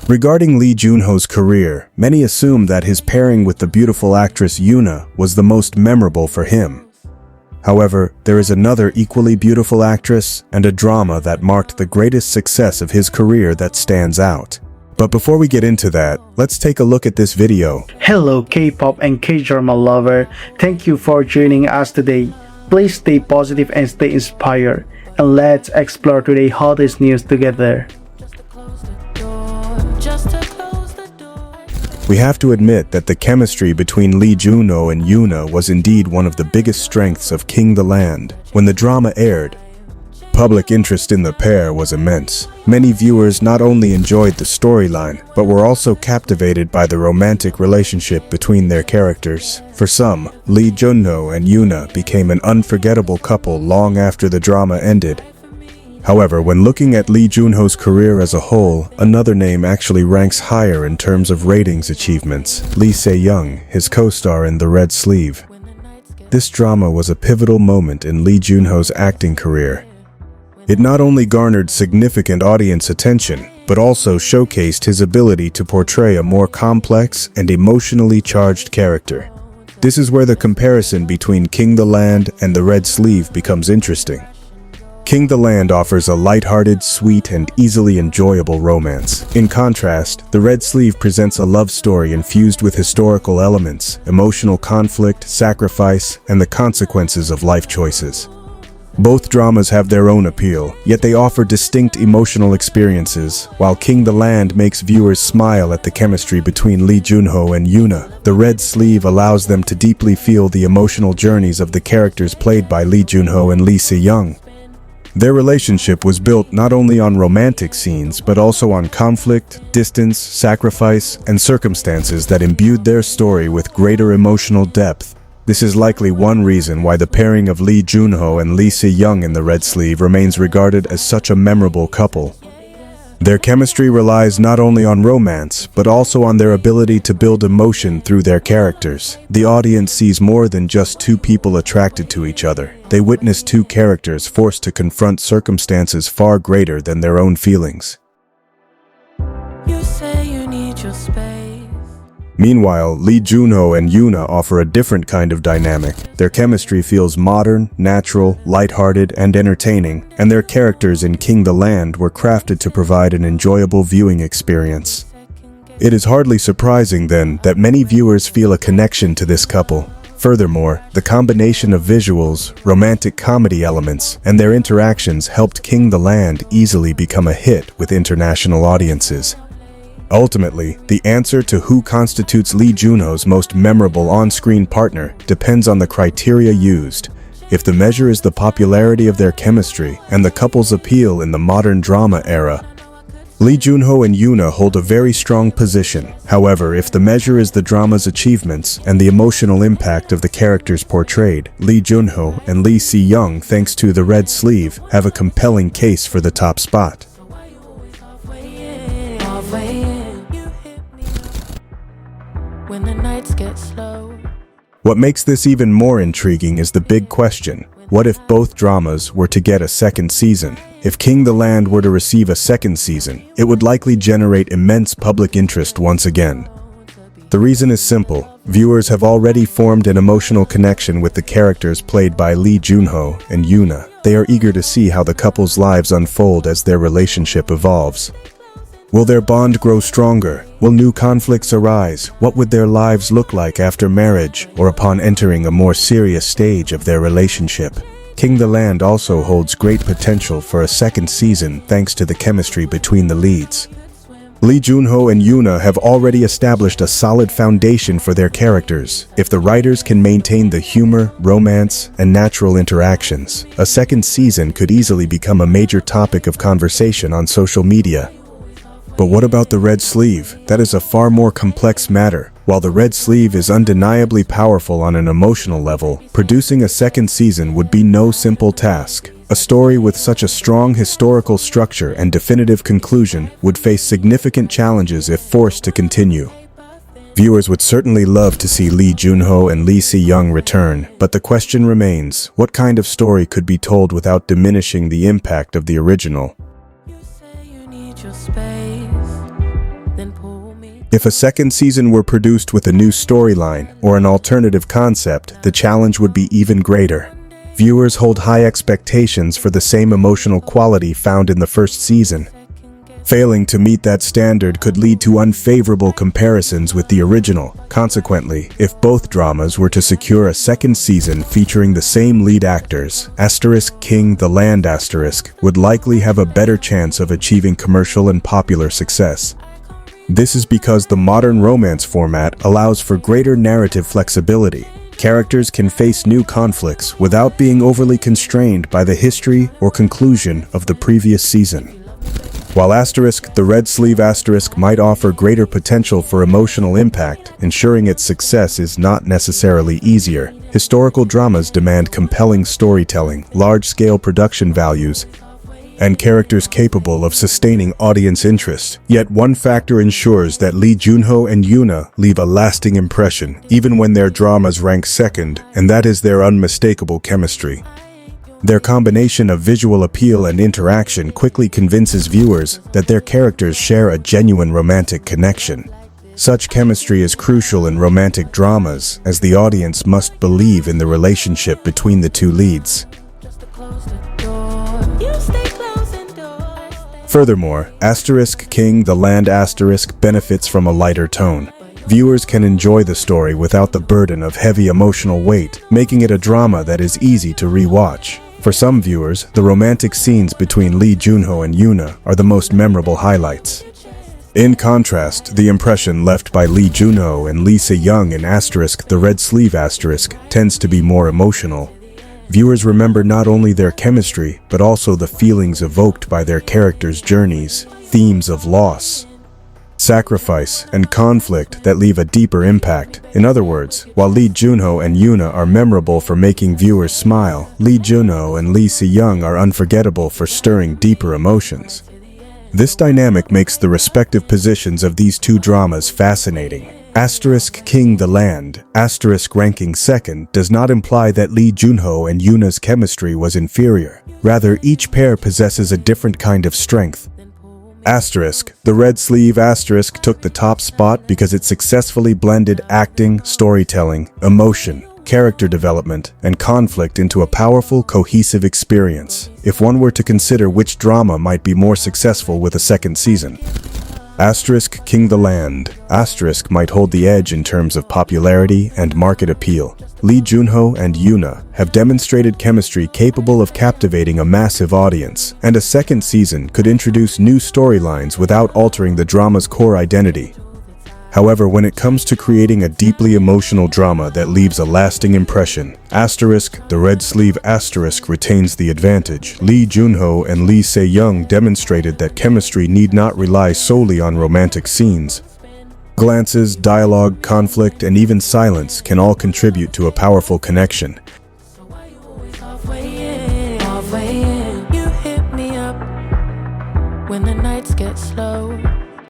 Regarding Lee Junho's career, many assume that his pairing with the beautiful actress Yoona was the most memorable for him. However, there is another equally beautiful actress and a drama that marked the greatest success of his career that stands out. But before we get into that, let's take a look at this video. Hello K-pop and K-drama lover, thank you for joining us today. Please stay positive and stay inspired, and let's explore today's hottest news together. We have to admit that the chemistry between Lee Junho and Yoona was indeed one of the biggest strengths of King the Land. When the drama aired, public interest in the pair was immense. Many viewers not only enjoyed the storyline, but were also captivated by the romantic relationship between their characters. For some, Lee Junho and Yoona became an unforgettable couple long after the drama ended. However, when looking at Lee Junho's career as a whole, another name actually ranks higher in terms of ratings achievements: Lee Se-young, his co-star in The Red Sleeve. This drama was a pivotal moment in Lee Junho's acting career. It not only garnered significant audience attention, but also showcased his ability to portray a more complex and emotionally charged character. This is where the comparison between King the Land and The Red Sleeve becomes interesting. King the Land offers a lighthearted, sweet, and easily enjoyable romance. In contrast, The Red Sleeve presents a love story infused with historical elements, emotional conflict, sacrifice, and the consequences of life choices. Both dramas have their own appeal, yet they offer distinct emotional experiences. While King the Land makes viewers smile at the chemistry between Lee Junho and Yoona, The Red Sleeve allows them to deeply feel the emotional journeys of the characters played by Lee Junho and Lee Se-young. Their relationship was built not only on romantic scenes, but also on conflict, distance, sacrifice, and circumstances that imbued their story with greater emotional depth. This is likely one reason why the pairing of Lee Junho and Lee Se-young in The Red Sleeve remains regarded as such a memorable couple. Their chemistry relies not only on romance, but also on their ability to build emotion through their characters. The audience sees more than just two people attracted to each other. They witness two characters forced to confront circumstances far greater than their own feelings. You say you need your space. Meanwhile, Lee Junho and Yoona offer a different kind of dynamic. Their chemistry feels modern, natural, lighthearted, and entertaining, and their characters in King the Land were crafted to provide an enjoyable viewing experience. It is hardly surprising, then, that many viewers feel a connection to this couple. Furthermore, the combination of visuals, romantic comedy elements, and their interactions helped King the Land easily become a hit with international audiences. Ultimately, the answer to who constitutes Lee Junho's most memorable on-screen partner depends on the criteria used. If the measure is the popularity of their chemistry and the couple's appeal in the modern drama era, Lee Junho and Yoona hold a very strong position. However, if the measure is the drama's achievements and the emotional impact of the characters portrayed, Lee Junho and Lee Se-young, thanks to The Red Sleeve, have a compelling case for the top spot. When the nights get slow. What makes this even more intriguing is the big question: what if both dramas were to get a second season? If King the Land were to receive a second season, it would likely generate immense public interest once again. The reason is simple. Viewers have already formed an emotional connection with the characters played by Lee Junho and Yoona. They are eager to see how the couple's lives unfold as their relationship evolves. Will their bond grow stronger? Will new conflicts arise? What would their lives look like after marriage or upon entering a more serious stage of their relationship? King the Land also holds great potential for a second season thanks to the chemistry between the leads. Lee Junho and Yoona have already established a solid foundation for their characters. If the writers can maintain the humor, romance, and natural interactions, a second season could easily become a major topic of conversation on social media. But what about The Red Sleeve? That is a far more complex matter. While The Red Sleeve is undeniably powerful on an emotional level, producing a second season would be no simple task. A story with such a strong historical structure and definitive conclusion would face significant challenges if forced to continue. Viewers would certainly love to see Lee Junho and Lee Se-young return, but the question remains, what kind of story could be told without diminishing the impact of the original? You say you need your space. then pull me. If a second season were produced with a new storyline or an alternative concept, the challenge would be even greater. Viewers hold high expectations for the same emotional quality found in the first season. Failing to meet that standard could lead to unfavorable comparisons with the original. Consequently, if both dramas were to secure a second season featuring the same lead actors, King the Land would likely have a better chance of achieving commercial and popular success. This is because the modern romance format allows for greater narrative flexibility. Characters can face new conflicts without being overly constrained by the history or conclusion of the previous season. While the red sleeve might offer greater potential for emotional impact, ensuring its success is not necessarily easier. Historical dramas demand compelling storytelling, large-scale production values, and characters capable of sustaining audience interest. Yet one factor ensures that Junho and Yoona leave a lasting impression, even when their dramas rank second, and that is their unmistakable chemistry. Their combination of visual appeal and interaction quickly convinces viewers that their characters share a genuine romantic connection. Such chemistry is crucial in romantic dramas, as the audience must believe in the relationship between the two leads. Furthermore, King the Land benefits from a lighter tone. Viewers can enjoy the story without the burden of heavy emotional weight, making it a drama that is easy to re-watch. For some viewers, the romantic scenes between Junho and Yoona are the most memorable highlights. In contrast, the impression left by Junho and Lee Se-young in the red sleeve tends to be more emotional. Viewers remember not only their chemistry, but also the feelings evoked by their characters' journeys, themes of loss, sacrifice, and conflict that leave a deeper impact. In other words, while Junho and Yoona are memorable for making viewers smile, Junho and Lee Se-young are unforgettable for stirring deeper emotions. This dynamic makes the respective positions of these two dramas fascinating. King the Land, ranking second, does not imply that Junho and Yoona's chemistry was inferior. Rather, each pair possesses a different kind of strength. The red sleeve took the top spot because it successfully blended acting, storytelling, emotion, character development, and conflict into a powerful, cohesive experience. If one were to consider which drama might be more successful with a second season, King the Land, might hold the edge in terms of popularity and market appeal. Junho and Yoona have demonstrated chemistry capable of captivating a massive audience, and a second season could introduce new storylines without altering the drama's core identity. However, when it comes to creating a deeply emotional drama that leaves a lasting impression, the red sleeve retains the advantage. Junho and Lee Se-young demonstrated that chemistry need not rely solely on romantic scenes. Glances, dialogue, conflict, and even silence can all contribute to a powerful connection. You hit me up when the nights get slow.